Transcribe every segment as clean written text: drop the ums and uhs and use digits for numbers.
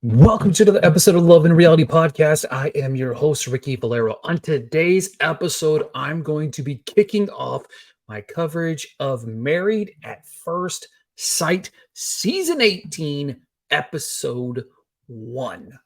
Welcome to another episode of Love and Reality Podcast. I am your host, Ricky Valero. On today's episode, I'm going to be kicking off my coverage of Married at First Sight, Season 18, Episode 1.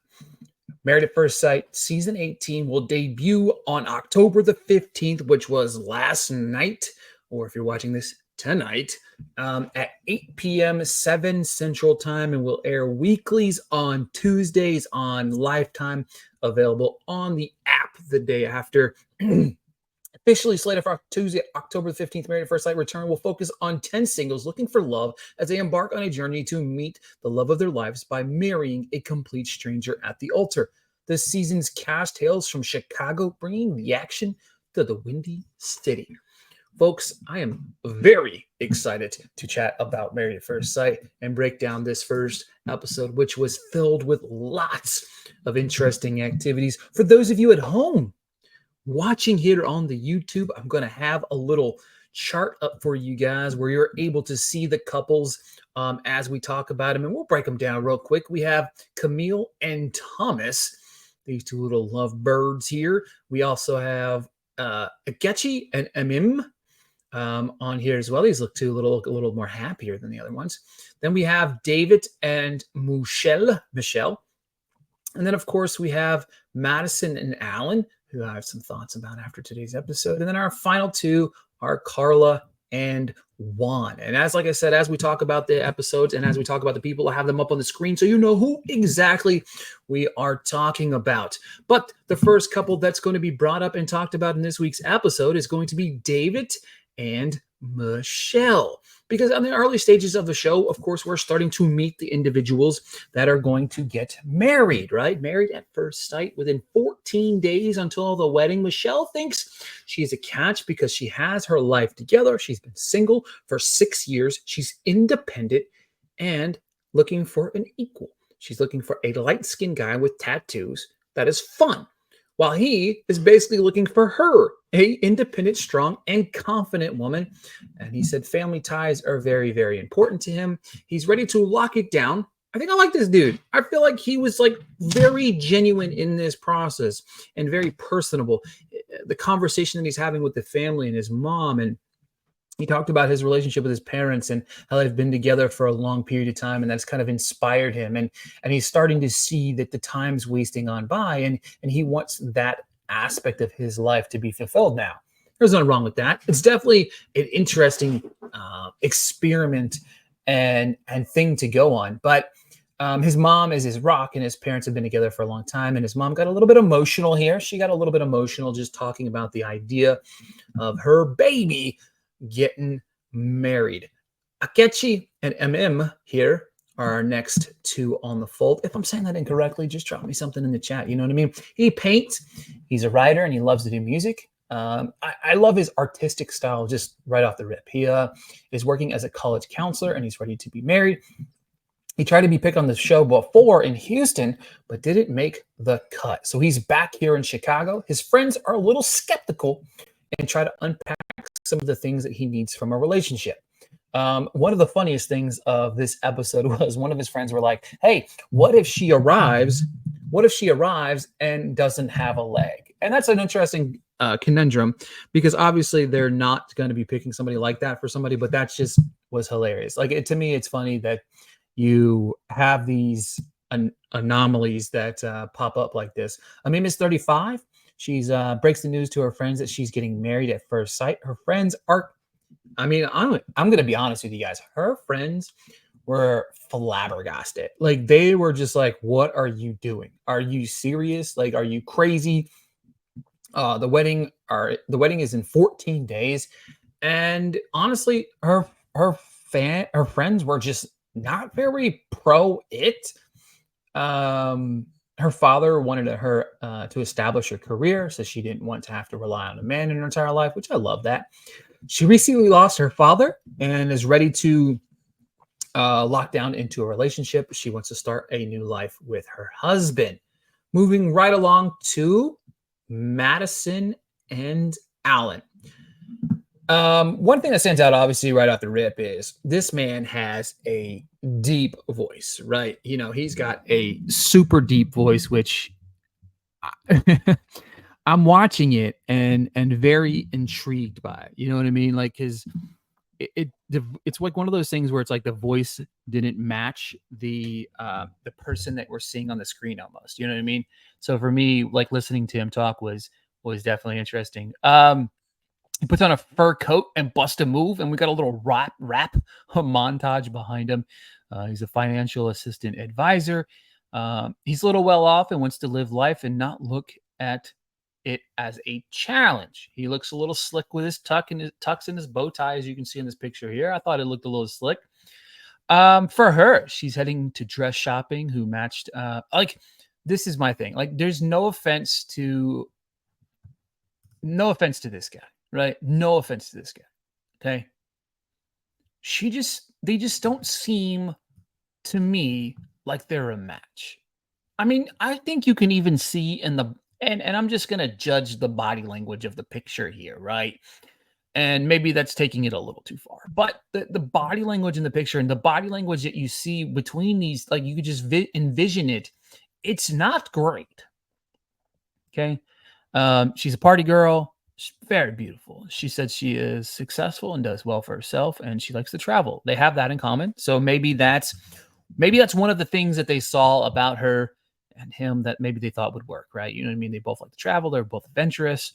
Married at First Sight, Season 18 will debut on October the 15th, which was last night, or if you're watching this tonight, at 8 p.m. 7 Central Time, and will air weeklies on Tuesdays on Lifetime, available on the app the day after. Officially slated for Tuesday, October 15th, Married at First Sight return will focus on 10 singles looking for love as they embark on a journey to meet the love of their lives by marrying a complete stranger at the altar. This season's cast hails from Chicago, bringing the action to the Windy City. Folks, I am very excited to chat about Married at First Sight and break down this first episode, which was filled with lots of interesting activities. For those of you at home watching here on the YouTube, I'm going to have a little chart up for you guys where you're able to see the couples as we talk about them, and we'll break them down real quick. We have Camille and Thomas, these two little lovebirds here. We also have Akechi and Amim on here as well. These look a little more happier than the other ones. Then we have David and Michelle. And then, of course, we have Madison and Allen, who I have some thoughts about after today's episode. And then our final two are Carla and Juan. And like I said, as we talk about the episodes and as we talk about the people, I have them up on the screen so you know who exactly we are talking about. But the first couple that's going to be brought up and talked about in this week's episode is going to be David and Michelle. Because on the early stages of the show, of course, we're starting to meet the individuals that are going to get married, right? Married at first sight within 14 days until the wedding. Michelle thinks she's a catch because she has her life together. She's been single for 6 years. She's independent and looking for an equal. She's looking for a light-skinned guy with tattoos that is fun, while he is basically looking for her, a independent, strong, and confident woman. And he said family ties are very, very important to him. He's ready to lock it down. I think I like this dude. I feel like he was very genuine in this process and very personable. The conversation that he's having with the family and his mom, and he talked about his relationship with his parents and how they've been together for a long period of time, and that's kind of inspired him. And he's starting to see that the time's wasting on by, and he wants that aspect of his life to be fulfilled now. There's nothing wrong with that. It's definitely an interesting experiment and thing to go on. But his mom is his rock, and his parents have been together for a long time. And his mom got a little bit emotional here. She got a little bit emotional just talking about the idea of her baby getting married. Akechi and Amim here are our next two on the fold. If I'm saying that incorrectly, just drop me something in the chat. You know what I mean? He paints, he's a writer, and he loves to do music. I love his artistic style just right off the rip. He is working as a college counselor, and he's ready to be married. He tried to be picked on the show before in Houston, but didn't make the cut. So he's back here in Chicago. His friends are a little skeptical and try to unpack some of the things that he needs from a relationship. One of the funniest things of this episode was one of his friends were like, hey, what if she arrives and doesn't have a leg? And that's an interesting conundrum, because obviously they're not going to be picking somebody like that for somebody, but that just was hilarious. To me, it's funny that you have these anomalies that pop up like this. Amim is 35. She's breaks the news to her friends that she's getting married at first sight. Her friends are, I'm going to be honest with you guys. Her friends were flabbergasted. They were just like, what are you doing? Are you serious? Are you crazy? The wedding is in 14 days. And honestly, her friends were just not very pro it. Her father wanted her to establish her career, so she didn't want to have to rely on a man in her entire life, which I love that. She recently lost her father and is ready to lock down into a relationship. She wants to start a new life with her husband. Moving right along to Madison and Allen. One thing that stands out, obviously, right off the rip is this man has a deep voice, right? He's got a super deep voice, which I'm watching it and very intrigued by it. You know what I mean? Like his it's like one of those things where it's like the voice didn't match the person that we're seeing on the screen almost. You know what I mean? So for me, like listening to him talk was definitely interesting. He puts on a fur coat and busts a move, and we got a little rap montage behind him. He's a financial assistant advisor. He's a little well off and wants to live life and not look at it as a challenge. He looks a little slick with his tucks in his bow tie, as you can see in this picture here. I thought it looked a little slick. For her, she's heading to dress shopping. Who matched? Like this is my thing. Like, there's no offense to this guy. Right? No offense to this guy. Okay. They just don't seem to me like they're a match. I mean, I think you can even see in and I'm just gonna judge the body language of the picture here, right? And maybe that's taking it a little too far. But the body language in the picture and the body language that you see between these, like you could just envision it, it's not great. Okay. She's a party girl. She's very beautiful. She said she is successful and does well for herself, and she likes to travel. They have that in common. So maybe that's one of the things that they saw about her and him that maybe they thought would work, right? You know what I mean? They both like to travel. They're both adventurous.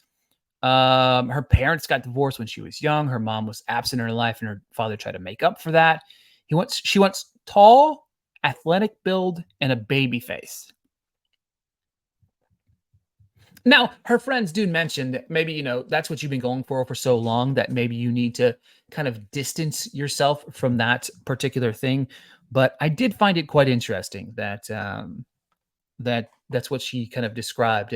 Her parents got divorced when she was young. Her mom was absent in her life, and her father tried to make up for that. She wants tall, athletic build, and a baby face. Now, her friends do mention that maybe, that's what you've been going for so long that maybe you need to kind of distance yourself from that particular thing. But I did find it quite interesting that that's what she kind of described.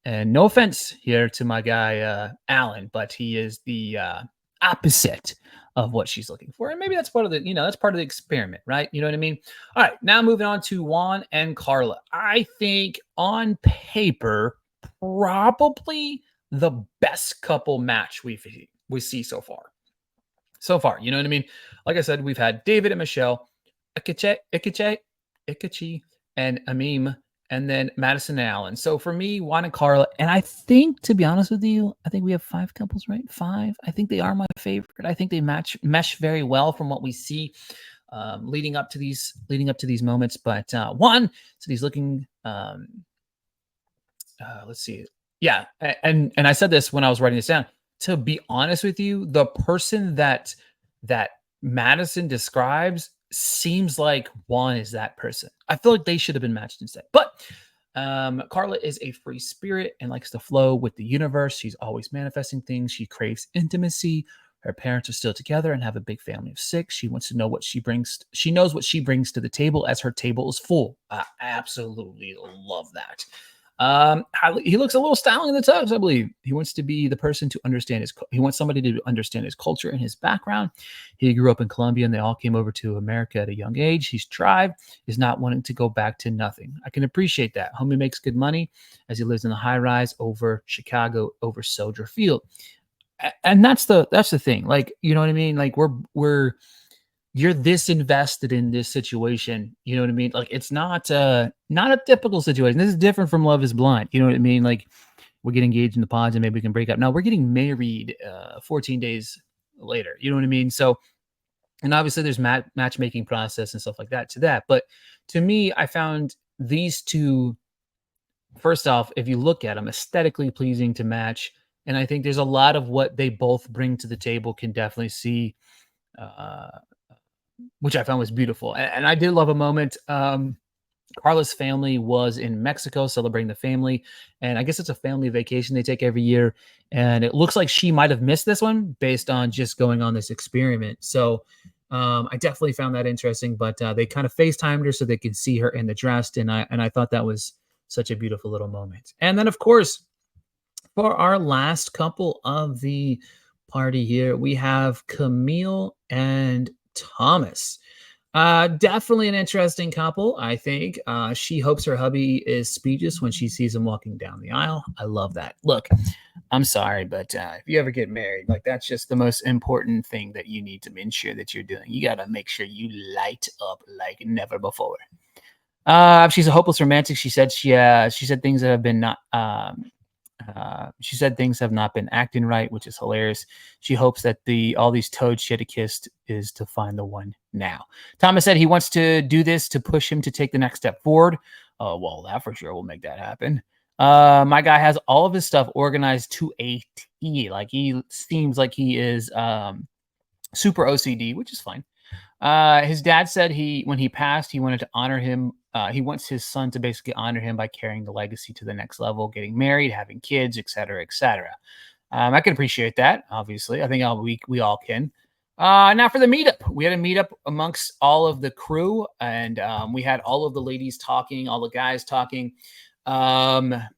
And no offense here to my guy Allen, but he is the opposite of what she's looking for. And maybe that's part of that's part of the experiment, right? You know what I mean? All right, now moving on to Juan and Carla. I think on paper, probably the best couple match we see so far. So far, you know what I mean? Like I said, we've had David and Michelle, Ikechi, and Amim, and then Madison and Allen. So for me, Juan and Carla, and I think, to be honest with you, I think we have 5 couples, right? 5. I think they are my favorite. I think they mesh very well from what we see leading up to these moments. But Juan said he's looking. Let's see. Yeah, and I said this when I was writing this down. To be honest with you, the person that Madison describes seems like Juan is that person. I feel like they should have been matched instead. But Carla is a free spirit and likes to flow with the universe. She's always manifesting things. She craves intimacy. Her parents are still together and have a big family of 6. She wants to know what she brings. She knows what she brings to the table as her table is full. I absolutely love that. He looks a little styling in the tux, I believe. He wants to be the person to understand he wants somebody to understand his culture and his background. He grew up in Colombia and they all came over to America at a young age. He's tried, is not wanting to go back to nothing. I can appreciate that. Homie makes good money as he lives in the high rise over Chicago, over Soldier Field. And that's the thing. Like, you know what I mean? Like you're this invested in this situation. You know what I mean? Like, it's not a typical situation. This is different from Love is Blind. You know what I mean? Like, we get engaged in the pods and maybe we can break up. Now we're getting married 14 days later. You know what I mean? So, and obviously there's matchmaking process and stuff like that to that. But to me, I found these two, first off, if you look at them, aesthetically pleasing to match. And I think there's a lot of what they both bring to the table can definitely see, which I found was beautiful. And I did love a moment. Carla's family was in Mexico celebrating the family. And I guess it's a family vacation they take every year. And it looks like she might have missed this one based on just going on this experiment. So I definitely found that interesting. But they kind of FaceTimed her so they could see her in the dress. And I thought that was such a beautiful little moment. And then, of course, for our last couple of the party here, we have Camille and Thomas. Definitely an interesting couple, I think. She hopes her hubby is speechless when she sees him walking down the aisle. I love that. Look, I'm sorry, but if you ever get married, like that's just the most important thing that you need to ensure that you're doing. You got to make sure you light up like never before. She's a hopeless romantic. She said things that have been not she said things have not been acting right, which is hilarious. She hopes that all these toads she had kissed is to find the one now. Thomas said he wants to do this to push him to take the next step forward. Oh, well, that for sure will make that happen. My guy has all of his stuff organized to a T. Like he seems like he is super OCD, which is fine. His dad said when he passed, he wanted to honor him. He wants his son to basically honor him by carrying the legacy to the next level, getting married, having kids, etc., etc. I can appreciate that. Obviously, I think we all can. Now for the meetup, we had a meetup amongst all of the crew, and we had all of the ladies talking, all the guys talking. Alan,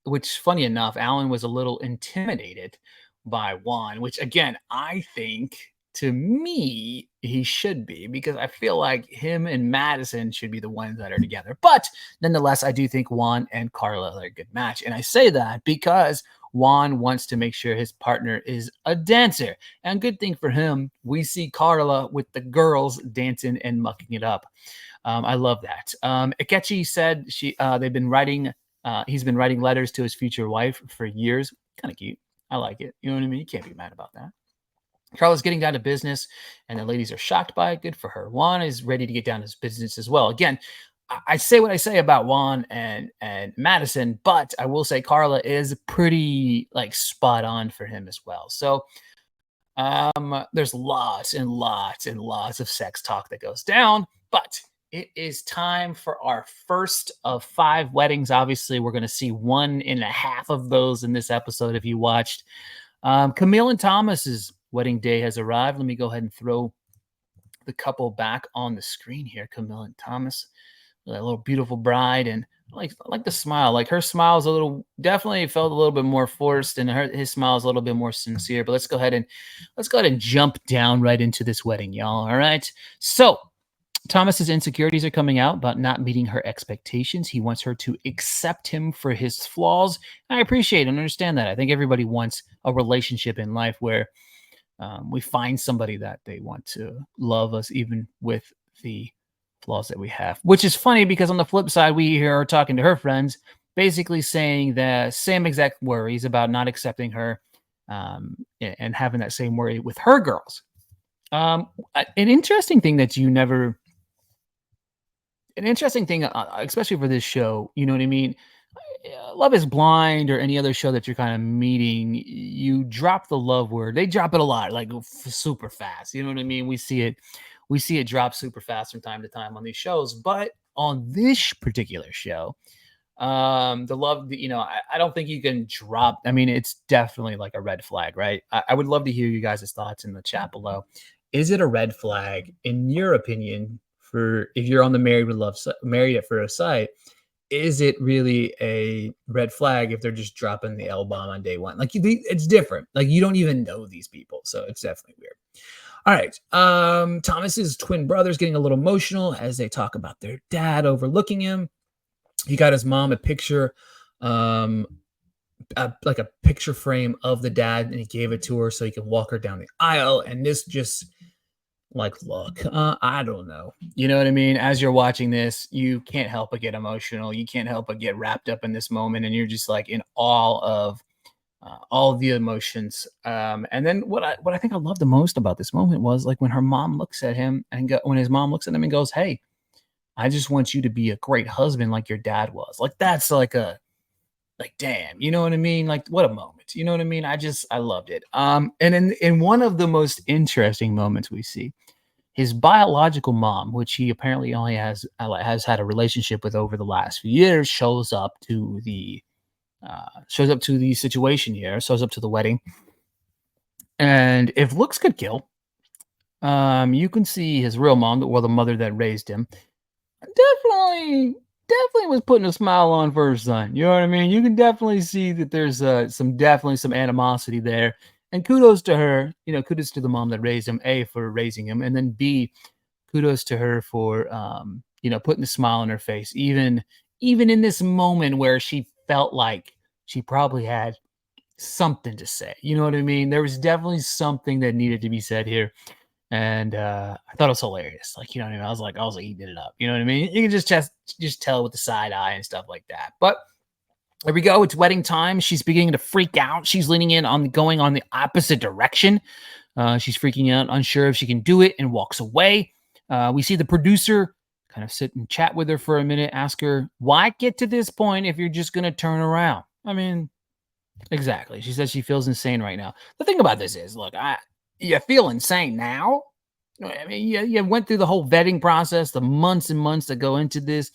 which funny enough, Alan was a little intimidated by Juan, which again, I think to me, he should be because I feel like him and Madison should be the ones that are together. But nonetheless, I do think Juan and Carla are a good match. And I say that because Juan wants to make sure his partner is a dancer. And good thing for him, we see Carla with the girls dancing and mucking it up. I love that. Akechi said they've been writing. He's been writing letters to his future wife for years. Kind of cute. I like it. You know what I mean? You can't be mad about that. Carla's getting down to business, and the ladies are shocked by it. Good for her. Juan is ready to get down to his business as well. Again, I say what I say about Juan and Madison, but I will say Carla is pretty like spot on for him as well. So there's lots and lots and lots of sex talk that goes down, but it is time for our first of 5 weddings. Obviously, we're going to see 1.5 of those in this episode if you watched. Camille and Thomas's wedding day has arrived. Let me go ahead and throw the couple back on the screen here. Camille and Thomas, that little beautiful bride, and I like the smile. Like her smile is definitely felt a little bit more forced, and his smile is a little bit more sincere. But let's go ahead and jump down right into this wedding, y'all. All right. So Thomas's insecurities are coming out about not meeting her expectations. He wants her to accept him for his flaws. I appreciate and understand that. I think everybody wants a relationship in life where we find somebody that they want to love us even with the flaws that we have, which is funny because on the flip side, we hear her talking to her friends, basically saying the same exact worries about not accepting her and having that same worry with her girls. An interesting thing, especially for this show, you know what I mean? Love is Blind or any other show that you're kind of meeting, you drop the love word. They drop it a lot, like super fast. You know what I mean? We see it drop super fast from time to time on these shows. But on this particular show, the love, I don't think you can drop. I mean, it's definitely like a red flag, right? I would love to hear you guys' thoughts in the chat below. Is it a red flag, in your opinion, for if you're on the Married at First Sight? Is it really a red flag if they're just dropping the L-bomb on day one? Like it's different. Like you don't even know these people, so it's definitely weird. All right. Thomas's twin brother's getting a little emotional as they talk about their dad overlooking him. He got his mom a picture, like a picture frame of the dad, and he gave it to her so he can walk her down the aisle. And this just like, look, I don't know. You know what I mean? As you're watching this, you can't help but get emotional. You can't help but get wrapped up in this moment, and you're just like in awe of all of the emotions. And then what I think I love the most about this moment was like when her mom looks at him when his mom looks at him and goes, "Hey, I just want you to be a great husband like your dad was." Like that's like damn, you know what I mean? Like what a moment. You know what I mean? I loved it. And in one of the most interesting moments we see, his biological mom, which he apparently only has had a relationship with over the last few years, shows up to the situation here, shows up to the wedding. And if looks could kill, you can see his real mom, the mother that raised him, definitely was putting a smile on for her son. You know what I mean? You can definitely see that there's some animosity there. And kudos to her, kudos to the mom that raised him, A, for raising him, and then B, kudos to her for putting a smile on her face, even in this moment where she felt like she probably had something to say. You know what I mean? There was definitely something that needed to be said here. And I thought it was hilarious. Like, you know what I mean? I was like eating it up. You know what I mean? You can just tell with the side eye and stuff like that. But there we go. It's wedding time. She's beginning to freak out. She's leaning in on going on the opposite direction. She's freaking out, unsure if she can do it, and walks away. We see the producer kind of sit and chat with her for a minute, ask her, why get to this point if you're just going to turn around? I mean, exactly. She says she feels insane right now. The thing about this is, look, you feel insane now. I mean, you went through the whole vetting process, the months and months that go into this,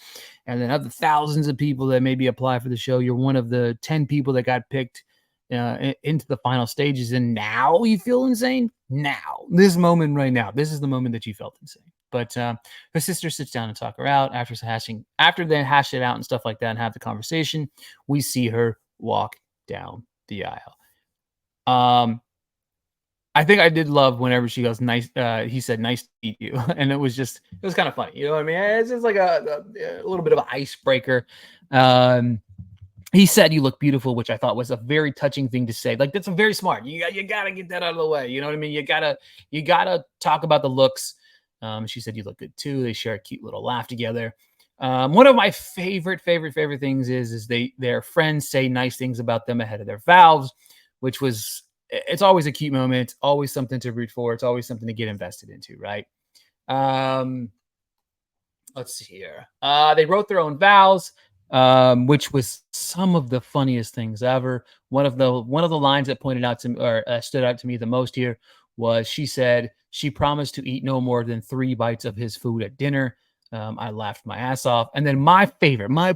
and then of the thousands of people that maybe apply for the show, you're one of the 10 people that got picked into the final stages, and now you feel insane? Now, this moment right now, this is the moment that you felt insane. But her sister sits down and talk her out after they hash it out and stuff like that and have the conversation. We see her walk down the aisle. I think I did love whenever she goes, nice. He said, nice to meet you. And it was kind of funny. You know what I mean? It's just like a little bit of an icebreaker. He said, you look beautiful, which I thought was a very touching thing to say. Like, that's a very smart. You got to get that out of the way. You know what I mean? You got to talk about the looks. She said, you look good too. They share a cute little laugh together. One of my favorite things is their friends say nice things about them ahead of their vows, which was, it's always a cute moment, always something to root for. It's always something to get invested into, right? Let's see here. They wrote their own vows, which was some of the funniest things ever. One of the lines that pointed out to me, or stood out to me the most here, was she said she promised to eat no more than 3 bites of his food at dinner. I laughed my ass off. And then my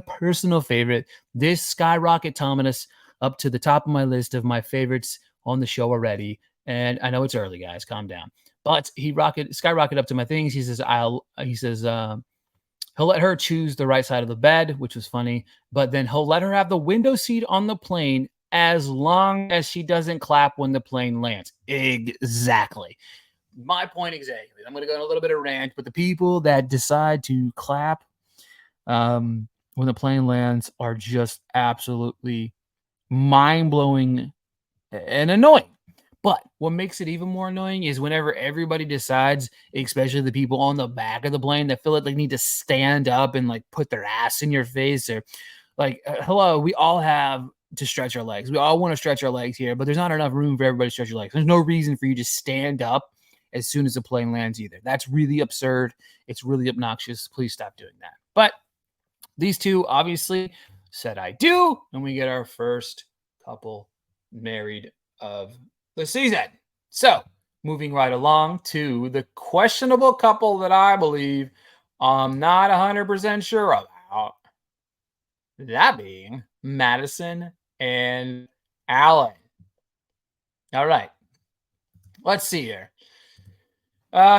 personal favorite, this skyrocket Thomas up to the top of my list of my favorites on the show already. And I know it's early, guys, calm down. But he skyrocketed up to my things. He says, he'll let her choose the right side of the bed, which was funny. But then he'll let her have the window seat on the plane as long as she doesn't clap when the plane lands. Exactly. My point exactly. I'm going to go on a little bit of rant, but the people that decide to clap when the plane lands are just absolutely mind-blowing and annoying. But what makes it even more annoying is whenever everybody decides, especially the people on the back of the plane that feel like they need to stand up and like put their ass in your face, or like, hello, we all have to stretch our legs. We all want to stretch our legs here, but there's not enough room for everybody to stretch your legs. There's no reason for you to stand up as soon as the plane lands either. That's really absurd. It's really obnoxious. Please stop doing that. But these two obviously said I do, and we get our first couple married of the season. So moving right along to the questionable couple that I believe I'm not 100% sure about, that being Madison and Allen. All right, let's see here.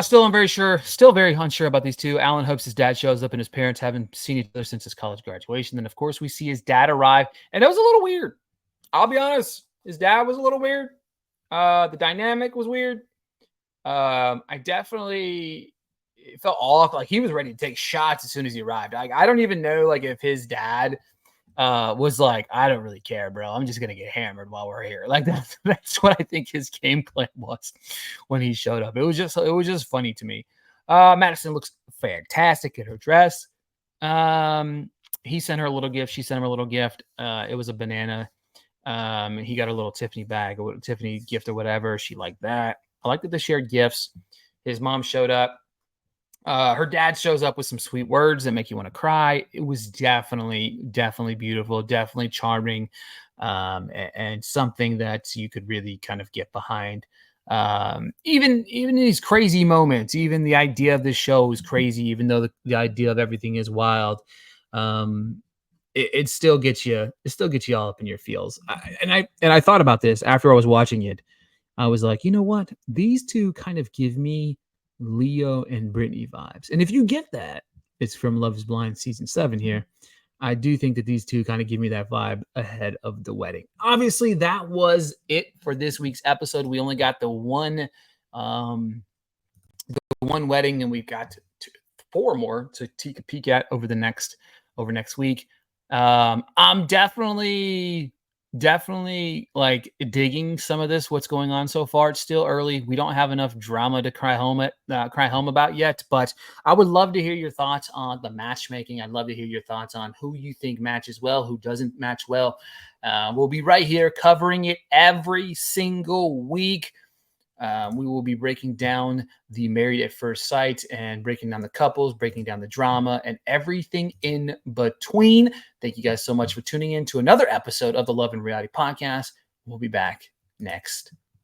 Still very unsure about these two. Alan hopes his dad shows up and his parents haven't seen each other since his college graduation. Then, of course, we see his dad arrive, and it was a little weird. I'll be honest. His dad was a little weird. The dynamic was weird. I definitely felt off. Like, he was ready to take shots as soon as he arrived. I don't even know, like, if his dad was like, I don't really care, bro. I'm just gonna get hammered while we're here. Like, that's what I think his game plan was when he showed up. It was just funny to me. Madison looks fantastic in her dress. He sent her a little gift. She sent him a little gift. It was a banana. He got a little Tiffany bag or Tiffany gift or whatever. She liked that. I like that they shared gifts. His mom showed up. Her dad shows up with some sweet words that make you want to cry. It was definitely beautiful, definitely charming, and something that you could really kind of get behind. Even in these crazy moments, even the idea of this show is crazy, even though the idea of everything is wild. It still gets you. It still gets you all up in your feels. I thought about this after I was watching it. I was like, you know what? These two kind of give me Leo and Brittany vibes. And if you get that, it's from Love is Blind season 7 here. I do think that these two kind of give me that vibe ahead of the wedding. Obviously, that was it for this week's episode. We only got the one wedding, and we've got 4 more to take a peek at over next week. I'm definitely definitely like digging some of this, what's going on so far. It's still early. We don't have enough drama to cry home about yet, but I would love to hear your thoughts on the matchmaking. I'd love to hear your thoughts on who you think matches well, who doesn't match well. We'll be right here covering it every single week. We will be breaking down the Married at First Sight and breaking down the couples, breaking down the drama, and everything in between. Thank you guys so much for tuning in to another episode of the Love and Reality Podcast. We'll be back next